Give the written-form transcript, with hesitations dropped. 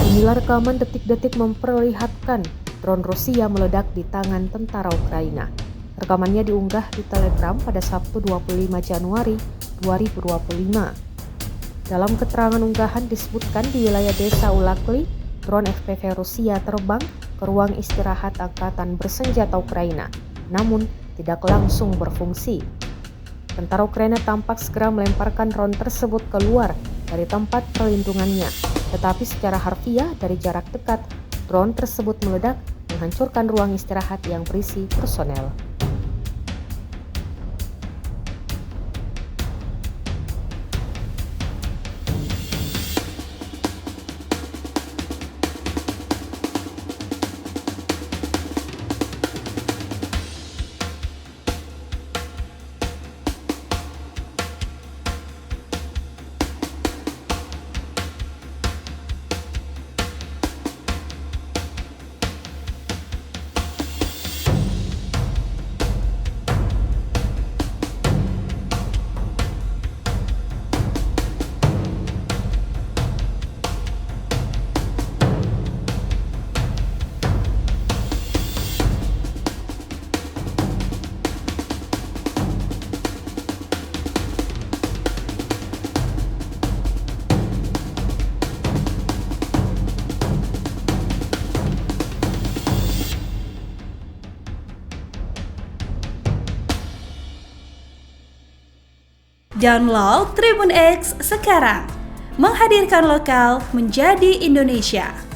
Inilah rekaman detik-detik memperlihatkan drone Rusia meledak di tangan tentara Ukraina. Rekamannya diunggah di Telegram pada Sabtu 25 Januari 2025. Dalam keterangan unggahan disebutkan di wilayah desa Ulakli, drone FPV Rusia terbang ke ruang istirahat angkatan bersenjata Ukraina, namun tidak langsung berfungsi. Tentara Ukraina tampak segera melemparkan drone tersebut keluar dari tempat perlindungannya, tetapi secara harfiah dari jarak dekat, drone tersebut meledak menghancurkan ruang istirahat yang berisi personel. Download Tribun X sekarang, menghadirkan lokal menjadi Indonesia.